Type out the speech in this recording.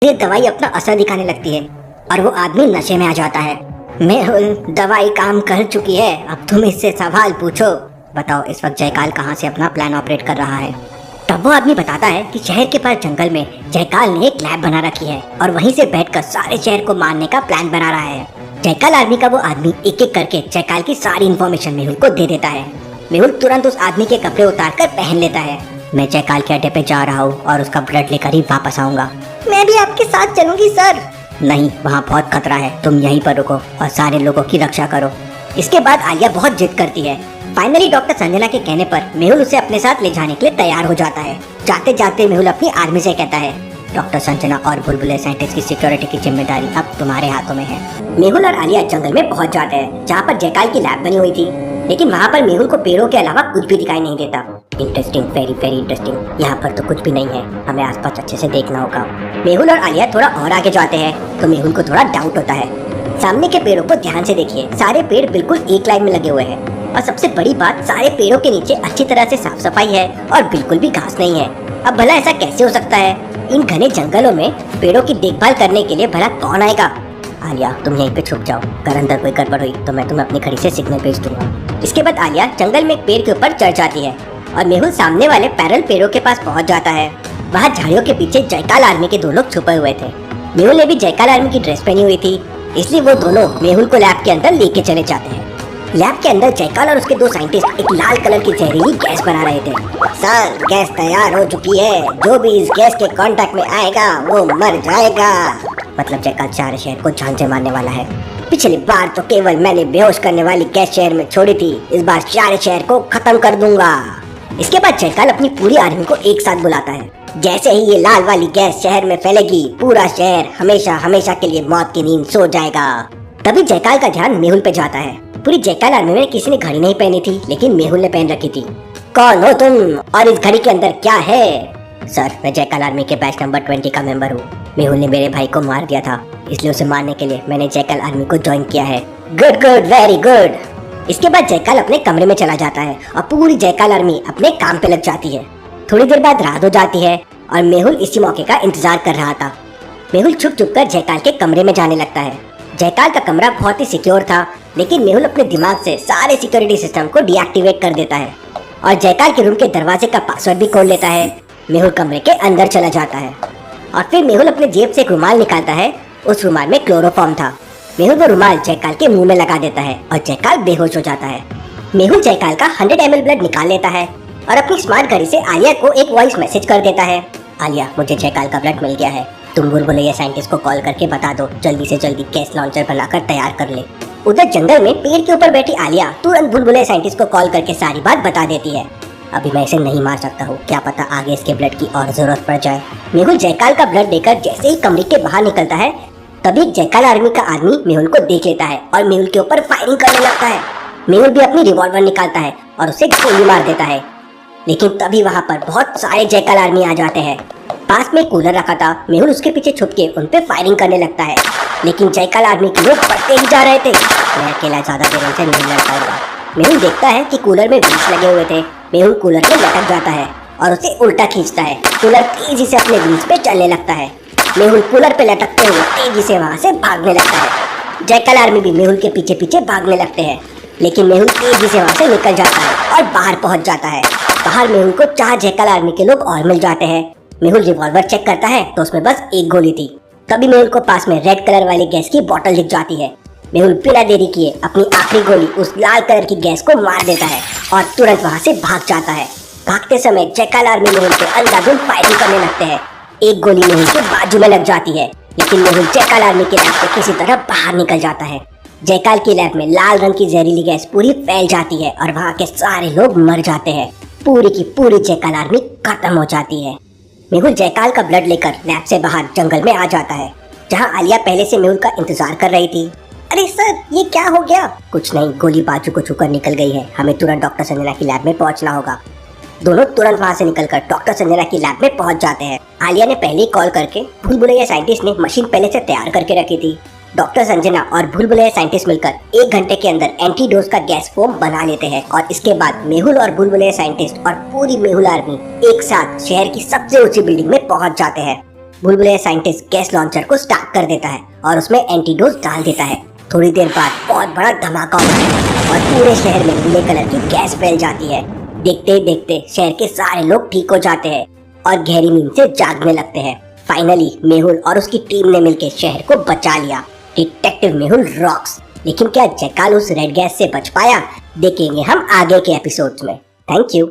फिर दवाई अपना असर दिखाने लगती है और वो आदमी नशे में आ जाता है। मेहुल, दवाई काम कर चुकी है, अब तुम इससे सवाल पूछो। बताओ इस वक्त जयकाल कहाँ से अपना प्लान ऑपरेट कर रहा है। तब वो आदमी बताता है कि शहर के पास जंगल में जयकाल ने एक लैब बना रखी है और वहीं से बैठकर सारे शहर को मारने का प्लान बना रहा है। जयकाल आर्मी का वो आदमी एक एक करके जयकाल की सारी इन्फॉर्मेशन मेहुल को दे देता है। मेहुल तुरंत उस आदमी के कपड़े उतार कर पहन लेता है। मैं जयकाल के अड्डे पे जा रहा हूँ और उसका ब्लड लेकर ही वापस आऊंगा। मैं भी आपके साथ चलूंगी सर। नहीं, वहाँ बहुत खतरा है, तुम यहीं पर रुको और सारे लोगों की रक्षा करो। इसके बाद आलिया बहुत जिद करती है। फाइनली डॉक्टर संजना के कहने पर मेहुल उसे अपने साथ ले जाने के लिए तैयार हो जाता है। जाते जाते मेहुल अपनी आर्मी से कहता है, डॉक्टर संजना और बुलबुले साइंटिस्ट की सिक्योरिटी की जिम्मेदारी अब तुम्हारे हाथों में है। मेहुल और आलिया जंगल में पहुंच जाते हैं जहाँ पर जयकाल की लैब बनी हुई थी, लेकिन वहाँ पर मेहुल को पेड़ों के अलावा कुछ भी दिखाई नहीं देता। Interesting, very very interesting. यहाँ पर तो कुछ भी नहीं है, हमें आसपास अच्छे से देखना होगा। मेहुल और आलिया थोड़ा और आगे जाते हैं तो मेहुल को थोड़ा डाउट होता है। सामने के पेड़ों को ध्यान से देखिए, सारे पेड़ बिल्कुल एक लाइन में लगे हुए हैं और सबसे बड़ी बात, सारे पेड़ों के नीचे अच्छी तरह से साफ सफाई है और बिल्कुल भी घास नहीं है। अब भला ऐसा कैसे हो सकता है? इन घने जंगलों में पेड़ों की देखभाल करने के लिए भला कौन आएगा? आलिया, तुम यहीं पे छुप जाओ, अगर अंदर कोई गड़बड़ हुई तो मैं तुम्हें अपनी घड़ी से सिग्नल भेज दूंगा। इसके बाद आलिया जंगल में एक पेड़ के ऊपर चढ़ जाती है और मेहुल सामने वाले पैरल पेड़ों के पास पहुंच जाता है। वहाँ झाड़ियों के पीछे जयकाल आर्मी के दो लोग छुपे हुए थे। मेहुल ने भी जयकाल आर्मी की ड्रेस पहनी हुई थी, इसलिए वो दोनों मेहुल को लैब के अंदर लेके चले जाते हैं। लैब के अंदर जयकाल और उसके दो साइंटिस्ट एक लाल कलर की जहरीली गैस बना रहे थे। सर, गैस तैयार हो चुकी है, जो भी इस गैस के कांटेक्ट में आएगा वो मर जाएगा। मतलब जयकाल सारे शहर को जान से मारने वाला है। पिछली बार तो केवल मैंने बेहोश करने वाली गैस शहर में छोड़ी थी, इस बार सारे शहर को खत्म कर दूंगा। इसके बाद जयकाल अपनी पूरी आर्मी को एक साथ बुलाता है। जैसे ही ये लाल वाली गैस शहर में फैलेगी, पूरा शहर हमेशा हमेशा के लिए मौत की नींद सो जाएगा। तभी जयकाल का ध्यान मेहुल पे जाता है। पूरी जयकाल आर्मी में किसी ने घड़ी नहीं पहनी थी, लेकिन मेहुल ने पहन रखी थी। कौन हो तुम और इस घड़ी के अंदर क्या है? सर, मैं जयकाल आर्मी के बैच नंबर 20 का मेंबर हूँ। मेहुल ने मेरे भाई को मार दिया था, इसलिए उसे मारने के लिए मैंने जयकाल आर्मी को ज्वाइन किया है। Good good, very good. इसके बाद जयकाल अपने कमरे में चला जाता है और पूरी जयकाल आर्मी अपने काम पे लग जाती है। थोड़ी देर बाद रात हो जाती है और मेहुल इसी मौके का इंतजार कर रहा था। मेहुल छुप छुप कर जयकाल के कमरे में जाने लगता है। जयकाल का कमरा बहुत ही सिक्योर था, लेकिन मेहुल अपने दिमाग से सारे सिक्योरिटी सिस्टम को डीएक्टिवेट कर देता है और जयकाल के रूम के दरवाजे का पासवर्ड भी खोल लेता है। मेहुल कमरे के अंदर चला जाता है और फिर मेहुल अपने जेब से एक रुमाल निकालता है। उस रुमाल में क्लोरोफॉर्म था। मेहुल वो रुमाल जयकाल के मुंह में लगा देता है और जयकाल बेहोश हो जाता है। मेहुल जयकाल का 100 ml ब्लड निकाल लेता है और अपनी स्मार्ट घड़ी से आलिया को एक वॉइस मैसेज कर देता है। आलिया, मुझे जयकाल का ब्लड मिल गया है, तुम बुलबुले साइंटिस्ट को कॉल करके बता दो जल्दी से जल्दी गैस लॉन्चर बनाकर तैयार कर ले। उधर जंगल में पेड़ के ऊपर बैठी आलिया तुरंत बुलबुले साइंटिस्ट को कॉल करके सारी बात बता देती है। अभी मैं इसे नहीं मार सकता हूँ, क्या पता आगे इसके ब्लड की और जरूरत पड़ जाए। मेहुल जयकाल का ब्लड देकर जैसे ही कमरे के बाहर निकलता है, तभी जयकाल आर्मी का आदमी मेहुल को देख लेता है और मेहुल के ऊपर फायरिंग करने लगता है। मेहुल भी अपनी रिवॉल्वर निकालता है और उसे गोली मार देता है, लेकिन तभी वहाँ पर बहुत सारे जयकाल आर्मी आ जाते हैं। पास में कूलर रखा था, मेहुल उसके पीछे छुप के उन पे फायरिंग करने लगता है, लेकिन जयकाल आर्मी के लोग बढ़ते ही जा रहे थे। मैं अकेला ज्यादा देर से नहीं लड़ पाऊंगा। मेहुल देखता है कि कूलर में विंच लगे हुए थे। मेहुल कूलर में लटक जाता है और उसे उल्टा खींचता है। कूलर तेजी से अपने विंच पे चलने लगता है। मेहुल कूलर पे लटकते हुए तेजी से वहाँ से भागने लगता है। जयकाल आर्मी भी मेहुल के पीछे पीछे भागने लगते हैं, लेकिन मेहुल तेजी से वहाँ से निकल जाता है और बाहर पहुँच जाता है। बाहर मेहुल को 4 जयकाल आर्मी के लोग और मिल जाते हैं। मेहुल रिवॉल्वर चेक करता है तो उसमें बस एक गोली थी। तभी मेहुल को पास में रेड कलर वाली गैस की बोतल दिख जाती है। मेहुल बिना देरी किए अपनी आखिरी गोली उस लाल कलर की गैस को मार देता है और तुरंत वहाँ से भाग जाता है। भागते समय जयकाल आर्मी मेहुल पे अंधाधुंध फायरिंग करने लगते हैं। एक गोली मेहुल के बाजू में लग जाती है, लेकिन मेहुल जयकाल आर्मी के लैब से किसी तरह बाहर निकल जाता है। जयकाल की लैब में लाल रंग की जहरीली गैस पूरी फैल जाती है और वहाँ के सारे लोग मर जाते हैं। पूरी की पूरी जयकाल आर्मी खत्म हो जाती है। मेहुल जयकाल का ब्लड लेकर लैब से बाहर जंगल में आ जाता है, जहाँ आलिया पहले से मेहुल का इंतजार कर रही थी। अरे सर, ये क्या हो गया? कुछ नहीं, गोली बाजू को छूकर निकल गई है, हमें तुरंत डॉक्टर संजना की लैब में पहुंचना होगा। दोनों तुरंत वहाँ से निकलकर डॉक्टर संजना की लैब में पहुंच जाते हैं। आलिया ने पहले ही कॉल करके भूलभुलैया साइंटिस्ट ने मशीन पहले से तैयार करके रखी थी। डॉक्टर संजना और भूलभुलैया साइंटिस्ट मिलकर 1 घंटे के अंदर एंटीडोज का गैस फॉर्म बना लेते हैं और इसके बाद मेहुल और भूलभुलैया साइंटिस्ट और पूरी मेहुल आर्मी एक साथ शहर की सबसे ऊंची बिल्डिंग में पहुंच जाते हैं। बुलबुले साइंटिस्ट गैस लॉन्चर को स्टार्ट कर देता है और उसमें एंटीडोट डाल देता है। थोड़ी देर बाद बहुत बड़ा धमाका होता है और पूरे शहर में नीले कलर की गैस फैल जाती है। देखते ही देखते शहर के सारे लोग ठीक हो जाते हैं और गहरी नींद से जागने लगते हैं। फाइनली मेहुल और उसकी टीम ने मिलकर शहर को बचा लिया। Detective Mehul rocks. लेकिन क्या जयकाल उस रेड गैस से बच पाया? देखेंगे हम आगे के एपिसोड्स में। Thank you.